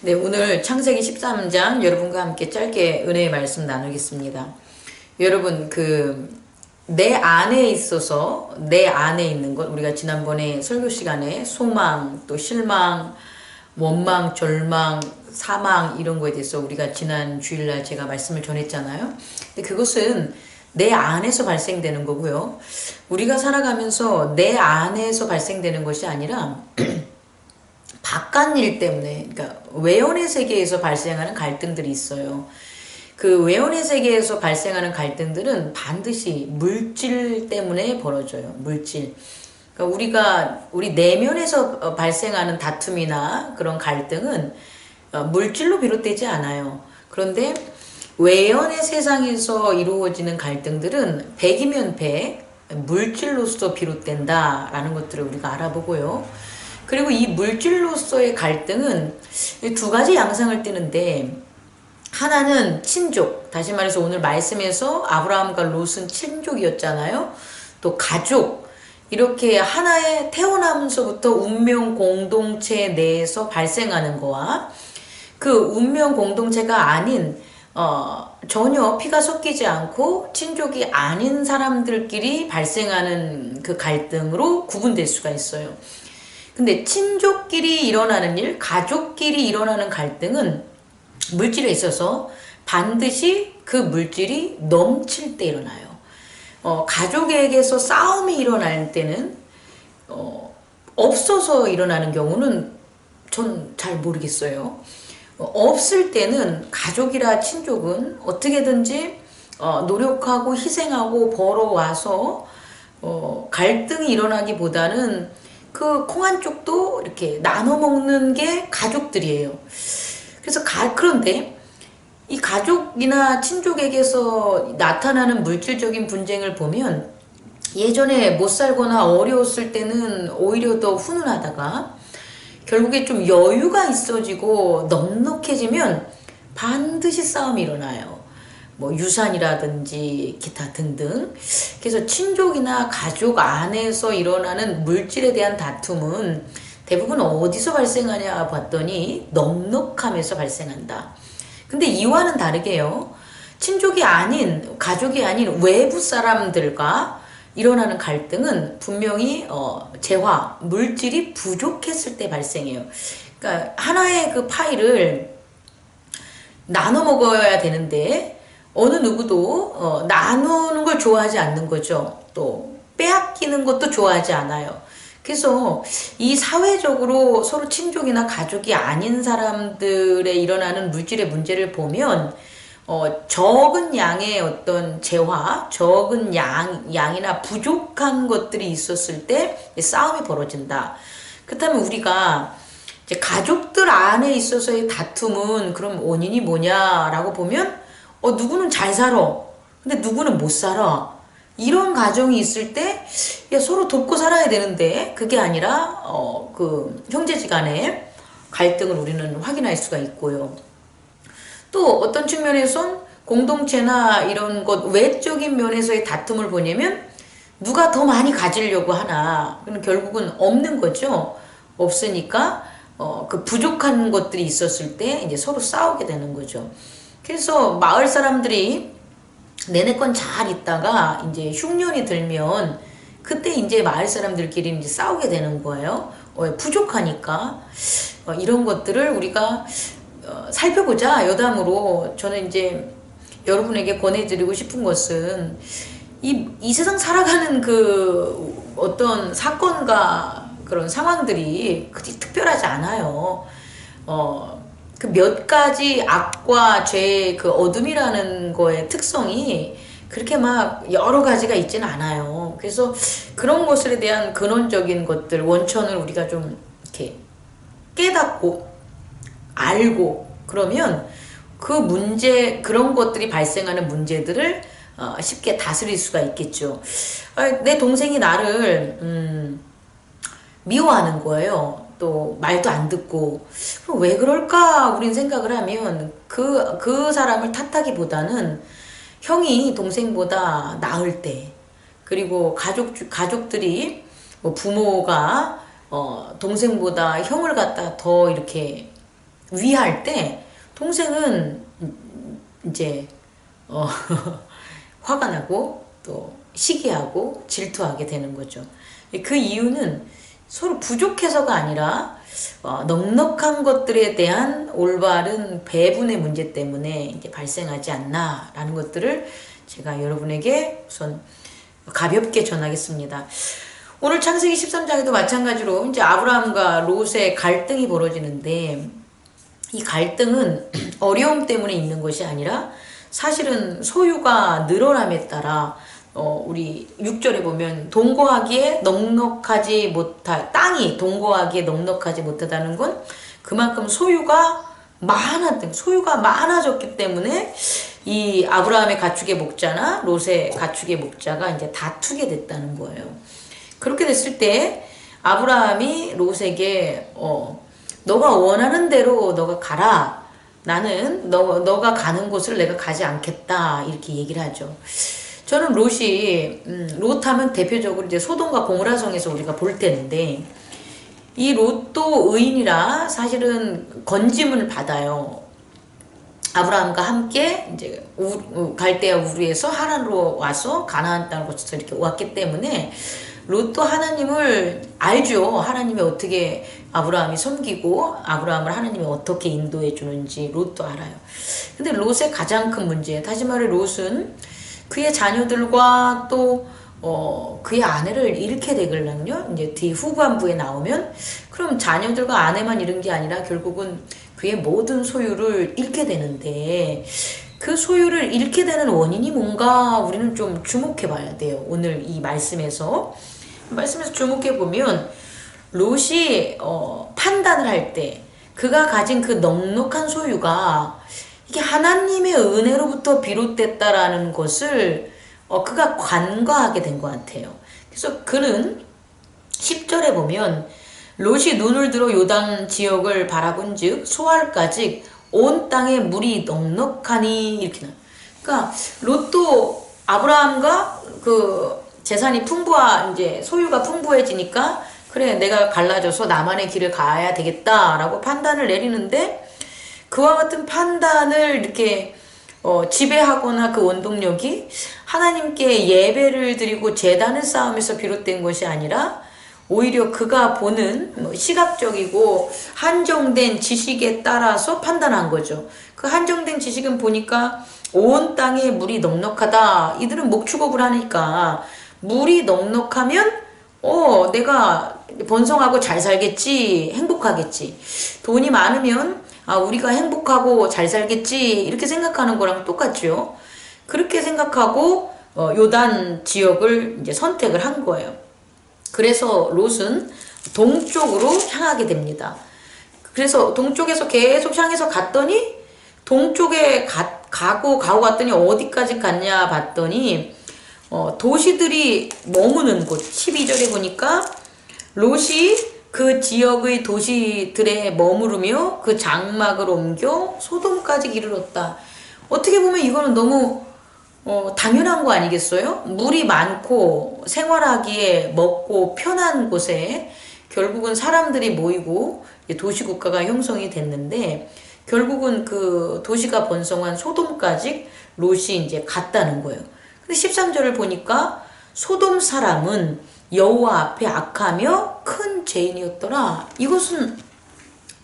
네, 오늘 창세기 13장 여러분과 함께 짧게 은혜의 말씀 나누겠습니다. 여러분, 내 안에 있어서 내 안에 있는 것, 우리가 지난번에 설교 시간에 소망, 또 실망, 원망, 절망, 사망 이런 거에 대해서 우리가 지난 주일날 제가 말씀을 전했잖아요. 근데 그것은 내 안에서 발생되는 거고요. 우리가 살아가면서 내 안에서 발생되는 것이 아니라 바깥 일 때문에, 그러니까 외연의 세계에서 발생하는 갈등들이 있어요. 그 외연의 세계에서 발생하는 갈등들은 반드시 물질 때문에 벌어져요. 물질. 그러니까 우리 내면에서 발생하는 다툼이나 그런 갈등은 물질로 비롯되지 않아요. 그런데 외연의 세상에서 이루어지는 갈등들은 백이면 백, 물질로서 비롯된다라는 것들을 우리가 알아보고요. 그리고 이 물질로서의 갈등은 두 가지 양상을 띠는데, 하나는 친족, 다시 말해서 오늘 말씀에서 아브라함과 롯은 친족이었잖아요. 또 가족, 이렇게 하나의 태어나면서부터 운명 공동체 내에서 발생하는 거와 그 운명 공동체가 아닌 전혀 피가 섞이지 않고 친족이 아닌 사람들끼리 발생하는 그 갈등으로 구분될 수가 있어요. 근데 친족끼리 일어나는 일, 가족끼리 일어나는 갈등은 물질에 있어서 반드시 그 물질이 넘칠 때 일어나요. 가족에게서 싸움이 일어날 때는 없어서 일어나는 경우는 전 잘 모르겠어요. 없을 때는 가족이라 친족은 어떻게든지 노력하고 희생하고 벌어와서 갈등이 일어나기보다는 그 콩 한 쪽도 이렇게 나눠 먹는 게 가족들이에요. 그래서 그런데 이 가족이나 친족에게서 나타나는 물질적인 분쟁을 보면 예전에 못 살거나 어려웠을 때는 오히려 더 훈훈하다가 결국에 좀 여유가 있어지고 넉넉해지면 반드시 싸움이 일어나요. 뭐 유산이라든지 기타 등등. 그래서 친족이나 가족 안에서 일어나는 물질에 대한 다툼은 대부분 어디서 발생하냐 봤더니 넉넉함에서 발생한다. 근데 이와는 다르게요. 친족이 아닌, 가족이 아닌 외부 사람들과 일어나는 갈등은 분명히 재화, 물질이 부족했을 때 발생해요. 그러니까 하나의 그 파이를 나눠 먹어야 되는데 어느 누구도 나누는 걸 좋아하지 않는 거죠. 또 빼앗기는 것도 좋아하지 않아요. 그래서 이 사회적으로 서로 친족이나 가족이 아닌 사람들의 일어나는 물질의 문제를 보면 적은 양의 어떤 재화, 적은 양이나 부족한 것들이 있었을 때 싸움이 벌어진다. 그렇다면 우리가 이제 가족들 안에 있어서의 다툼은 그럼 원인이 뭐냐라고 보면 누구는 잘 살아. 근데 누구는 못 살아. 이런 가정이 있을 때 서로 돕고 살아야 되는데 그게 아니라 그 형제지간의 갈등을 우리는 확인할 수가 있고요. 또 어떤 측면에선 공동체나 이런 것 외적인 면에서의 다툼을 보냐면 누가 더 많이 가지려고 하나. 그럼 결국은 없는 거죠. 없으니까 그 부족한 것들이 있었을 때 이제 서로 싸우게 되는 거죠. 그래서 마을 사람들이 내내건 잘 있다가 이제 흉년이 들면 그때 이제 마을 사람들끼리 이제 싸우게 되는 거예요. 부족하니까. 이런 것들을 우리가 살펴보자 여담으로. 저는 이제 여러분에게 권해드리고 싶은 것은 이 세상 살아가는 그 어떤 사건과 그런 상황들이 그렇게 특별하지 않아요. 그 몇 가지 악과 죄의 그 어둠이라는 거의 특성이 그렇게 막 여러 가지가 있지는 않아요. 그래서 그런 것에 대한 근원적인 것들, 원천을 우리가 좀 이렇게 깨닫고 알고 그러면 그 문제, 그런 것들이 발생하는 문제들을 쉽게 다스릴 수가 있겠죠. 내 동생이 나를 미워하는 거예요. 또 말도 안 듣고. 그럼 왜 그럴까 우린 생각을 하면 그 사람을 탓하기보다는 형이 동생보다 나을 때, 그리고 가족들이 뭐 부모가 동생보다 형을 갖다 더 이렇게 위할 때 동생은 이제 화가 나고 또 시기하고 질투하게 되는 거죠. 그 이유는 서로 부족해서가 아니라 넉넉한 것들에 대한 올바른 배분의 문제 때문에 이제 발생하지 않나라는 것들을 제가 여러분에게 우선 가볍게 전하겠습니다. 오늘 창세기 13장에도 마찬가지로 이제 아브라함과 롯의 갈등이 벌어지는데, 이 갈등은 어려움 때문에 있는 것이 아니라 사실은 소유가 늘어남에 따라 우리 6절에 보면 동거하기에 넉넉하지 못할, 땅이 동거하기에 넉넉하지 못하다는 건 그만큼 소유가 많아졌기 때문에 이 아브라함의 가축의 목자나 롯의 가축의 목자가 이제 다투게 됐다는 거예요. 그렇게 됐을 때 아브라함이 롯에게 너가 원하는 대로 너가 가라. 나는 너가 가는 곳을 내가 가지 않겠다. 이렇게 얘기를 하죠. 저는 롯 하면 대표적으로 이제 소돔과 고모라성에서 우리가 볼 텐데, 이 롯도 의인이라 사실은 건짐을 받아요. 아브라함과 함께 이제 갈대아 우르에서 하란으로 와서 가나안 땅을 거쳐서 이렇게 왔기 때문에 롯도 하나님을 알죠. 하나님이 어떻게 아브라함이 섬기고 아브라함을 하나님이 어떻게 인도해 주는지 롯도 알아요. 근데 롯의 가장 큰 문제, 다시 말해 롯은 그의 자녀들과 또 그의 아내를 잃게 되거든요. 이제 뒤 후반부에 나오면, 그럼 자녀들과 아내만 잃은 게 아니라 결국은 그의 모든 소유를 잃게 되는데, 그 소유를 잃게 되는 원인이 뭔가 우리는 좀 주목해 봐야 돼요. 오늘 이 말씀에서 주목해 보면 롯이 판단을 할 때 그가 가진 그 넉넉한 소유가 이게 하나님의 은혜로부터 비롯됐다라는 것을 그가 간과하게 된 것 같아요. 그래서 그는 10절에 보면 롯이 눈을 들어 요단 지역을 바라본 즉 소알까지 온 땅에 물이 넉넉하니, 이렇게 나와요. 그러니까 롯도 아브라함과 그 재산이 이제 소유가 풍부해지니까 그래 내가 갈라져서 나만의 길을 가야 되겠다라고 판단을 내리는데, 그와 같은 판단을 이렇게 지배하거나 그 원동력이 하나님께 예배를 드리고 제단을 쌓으면서 비롯된 것이 아니라 오히려 그가 보는 시각적이고 한정된 지식에 따라서 판단한 거죠. 그 한정된 지식은 보니까 온 땅에 물이 넉넉하다. 이들은 목축업을 하니까 물이 넉넉하면 내가 번성하고 잘 살겠지, 행복하겠지. 돈이 많으면 우리가 행복하고 잘 살겠지, 이렇게 생각하는 거랑 똑같죠. 그렇게 생각하고 요단 지역을 이제 선택을 한 거예요. 그래서 롯은 동쪽으로 향하게 됩니다. 그래서 동쪽에서 계속 향해서 갔더니 동쪽에 가고 갔더니 어디까지 갔냐 봤더니 도시들이 머무는 곳, 12절에 보니까 롯이 그 지역의 도시들에 머무르며 그 장막을 옮겨 소돔까지 이르렀다. 어떻게 보면 이거는 너무 당연한 거 아니겠어요? 물이 많고 생활하기에 먹고 편한 곳에 결국은 사람들이 모이고 도시국가가 형성이 됐는데, 결국은 그 도시가 번성한 소돔까지 롯이 이제 갔다는 거예요. 근데 13절을 보니까 소돔 사람은 여호와 앞에 악하며 큰 죄인이었더라. 이것은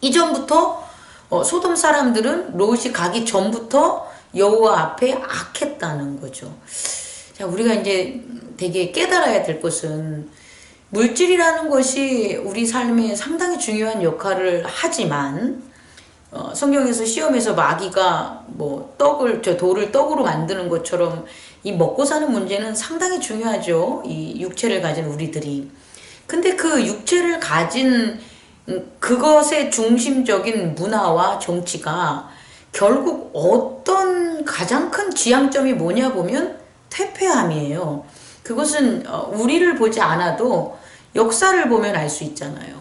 이전부터 소돔 사람들은 롯이 가기 전부터 여호와 앞에 악했다는 거죠. 자, 우리가 이제 되게 깨달아야 될 것은 물질이라는 것이 우리 삶에 상당히 중요한 역할을 하지만 성경에서 시험에서 마귀가 돌을 떡으로 만드는 것처럼 이 먹고 사는 문제는 상당히 중요하죠. 이 육체를 가진 우리들이. 근데 그 육체를 가진 그것의 중심적인 문화와 정치가 결국 어떤 가장 큰 지향점이 뭐냐 보면 퇴폐함이에요. 그것은 우리를 보지 않아도 역사를 보면 알 수 있잖아요.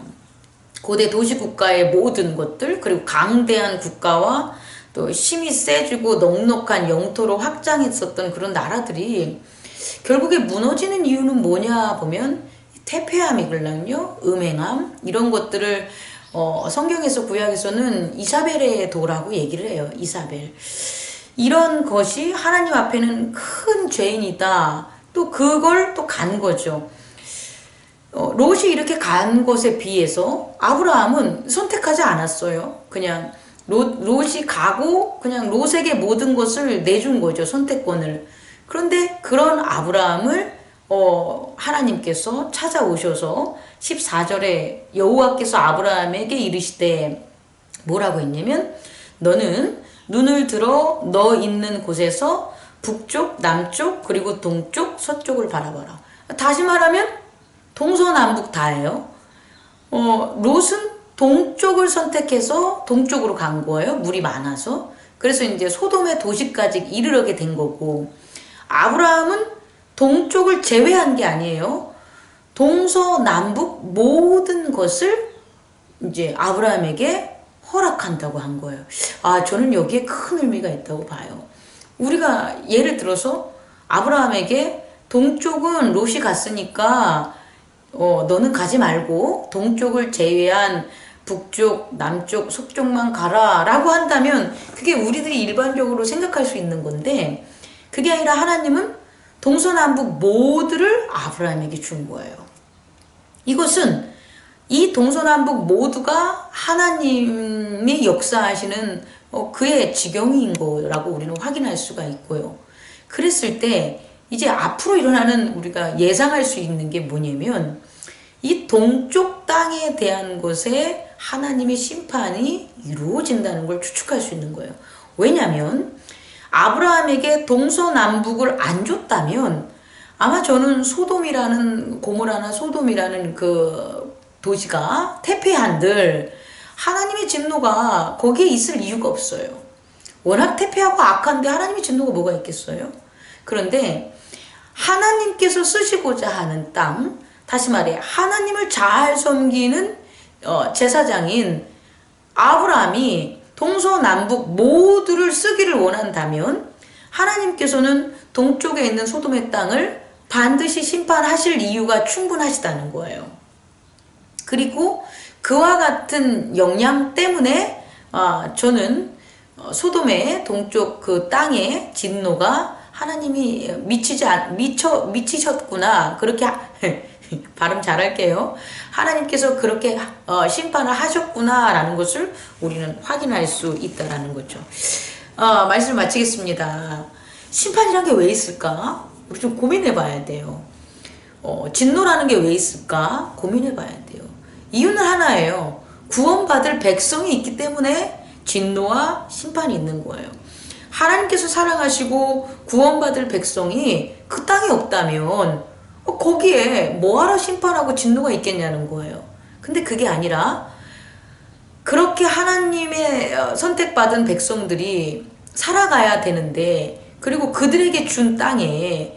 고대 도시국가의 모든 것들, 그리고 강대한 국가와 또 힘이 세지고 넉넉한 영토로 확장했었던 그런 나라들이 결국에 무너지는 이유는 뭐냐 보면 퇴폐함이거든요. 음행함, 이런 것들을 성경에서 구약에서는 이사벨의 도라고 얘기를 해요. 이사벨. 이런 것이 하나님 앞에는 큰 죄인이다. 또 그걸 또 간 거죠. 롯이 이렇게 간 것에 비해서 아브라함은 선택하지 않았어요. 그냥 롯이 가고 그냥 롯에게 모든 것을 내준 거죠. 선택권을. 그런데 그런 아브라함을 하나님께서 찾아오셔서 14절에 여호와께서 아브라함에게 이르시되 뭐라고 했냐면 너는 눈을 들어 너 있는 곳에서 북쪽, 남쪽, 그리고 동쪽, 서쪽을 바라봐라. 다시 말하면 동서남북 다예요. 롯은 동쪽을 선택해서 동쪽으로 간 거예요. 물이 많아서. 그래서 이제 소돔의 도시까지 이르게 된 거고, 아브라함은 동쪽을 제외한 게 아니에요. 동서남북 모든 것을 이제 아브라함에게 허락한다고 한 거예요. 저는 여기에 큰 의미가 있다고 봐요. 우리가 예를 들어서 아브라함에게 동쪽은 롯이 갔으니까 너는 가지 말고 동쪽을 제외한 북쪽, 남쪽, 서쪽만 가라 라고 한다면 그게 우리들이 일반적으로 생각할 수 있는 건데, 그게 아니라 하나님은 동서남북 모두를 아브라함에게 준 거예요. 이것은 이 동서남북 모두가 하나님이 역사하시는 그의 지경인 거라고 우리는 확인할 수가 있고요. 그랬을 때 이제 앞으로 일어나는 우리가 예상할 수 있는 게 뭐냐면, 이 동쪽 땅에 대한 것에 하나님의 심판이 이루어진다는 걸 추측할 수 있는 거예요. 왜냐하면 아브라함에게 동서남북을 안 줬다면 아마 저는 소돔이라는 고모라나 소돔이라는 그 도시가 태폐한들 하나님의 진노가 거기에 있을 이유가 없어요. 워낙 태폐하고 악한데 하나님의 진노가 뭐가 있겠어요? 그런데 하나님께서 쓰시고자 하는 땅, 다시 말해 하나님을 잘 섬기는 제사장인 아브라함이 동서남북 모두를 쓰기를 원한다면 하나님께서는 동쪽에 있는 소돔의 땅을 반드시 심판하실 이유가 충분하시다는 거예요. 그리고 그와 같은 역량 때문에 저는 소돔의 동쪽 그 땅의 진노가 하나님이 미치셨구나, 그렇게 발음 잘할게요. 하나님께서 그렇게 심판을 하셨구나 라는 것을 우리는 확인할 수 있다라는 거죠. 말씀을 마치겠습니다. 심판이란 게 왜 있을까? 우리 좀 고민해 봐야 돼요. 진노라는 게 왜 있을까? 고민해 봐야 돼요. 이유는 하나예요. 구원받을 백성이 있기 때문에 진노와 심판이 있는 거예요. 하나님께서 사랑하시고 구원받을 백성이 그 땅에 없다면 거기에 뭐하러 심판하고 진노가 있겠냐는 거예요. 근데 그게 아니라 그렇게 하나님의 선택받은 백성들이 살아가야 되는데, 그리고 그들에게 준 땅에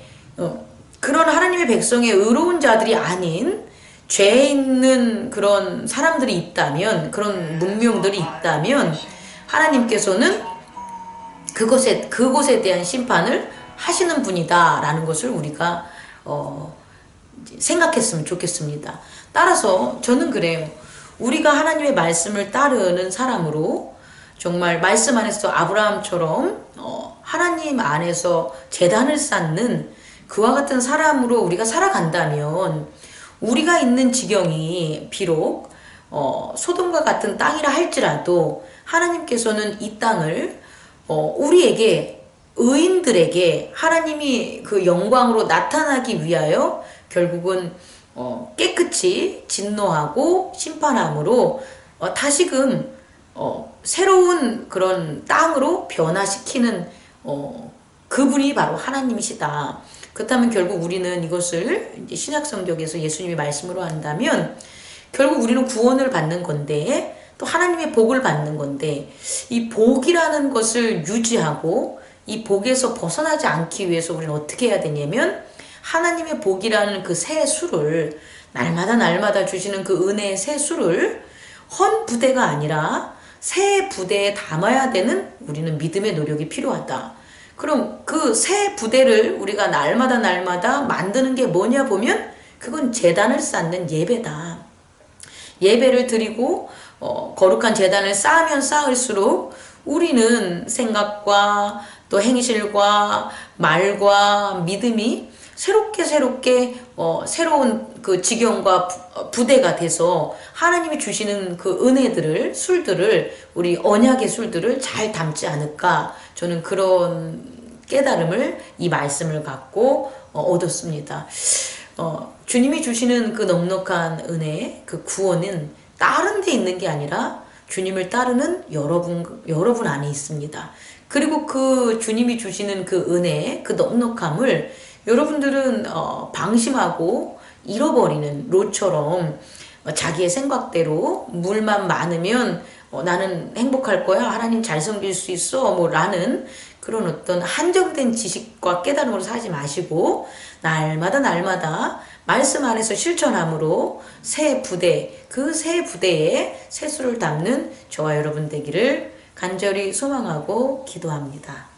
그런 하나님의 백성의 의로운 자들이 아닌 죄 있는 그런 사람들이 있다면, 그런 문명들이 있다면 하나님께서는 그곳에 대한 심판을 하시는 분이다 라는 것을 우리가 생각했으면 좋겠습니다. 따라서 저는 그래요. 우리가 하나님의 말씀을 따르는 사람으로 정말 말씀 안에서 아브라함처럼 하나님 안에서 제단을 쌓는 그와 같은 사람으로 우리가 살아간다면, 우리가 있는 지경이 비록 소돔과 같은 땅이라 할지라도 하나님께서는 이 땅을 우리에게, 의인들에게 하나님이 그 영광으로 나타나기 위하여 결국은 깨끗이 진노하고 심판함으로 다시금 새로운 그런 땅으로 변화시키는 그분이 바로 하나님이시다. 그렇다면 결국 우리는 이것을 이제 신약 성경에서 예수님이 말씀으로 한다면 결국 우리는 구원을 받는 건데, 또 하나님의 복을 받는 건데, 이 복이라는 것을 유지하고 이 복에서 벗어나지 않기 위해서 우리는 어떻게 해야 되냐면, 하나님의 복이라는 그 새 수를, 날마다 주시는 그 은혜의 새 수를 헌 부대가 아니라 새 부대에 담아야 되는 우리는 믿음의 노력이 필요하다. 그럼 그 새 부대를 우리가 날마다 만드는 게 뭐냐 보면 그건 제단을 쌓는 예배다. 예배를 드리고 거룩한 재단을 쌓으면 쌓을수록 우리는 생각과 또 행실과 말과 믿음이 새롭게 새로운 그 지경과 부대가 돼서 하나님이 주시는 그 은혜들을, 술들을, 우리 언약의 술들을 잘 담지 않을까, 저는 그런 깨달음을 이 말씀을 갖고 얻었습니다. 주님이 주시는 그 넉넉한 은혜, 그 구원은 다른 데 있는 게 아니라 주님을 따르는 여러분 안에 있습니다. 그리고 그 주님이 주시는 그 은혜, 그 넉넉함을 여러분들은 방심하고 잃어버리는 롯처럼 자기의 생각대로 물만 많으면 나는 행복할 거야, 하나님 잘 섬길 수 있어, 뭐 라는 그런 어떤 한정된 지식과 깨달음으로 사지 마시고 날마다 말씀 안에서 실천함으로 새 부대, 그 새 부대에 새 수를 담는 저와 여러분 되기를 간절히 소망하고 기도합니다.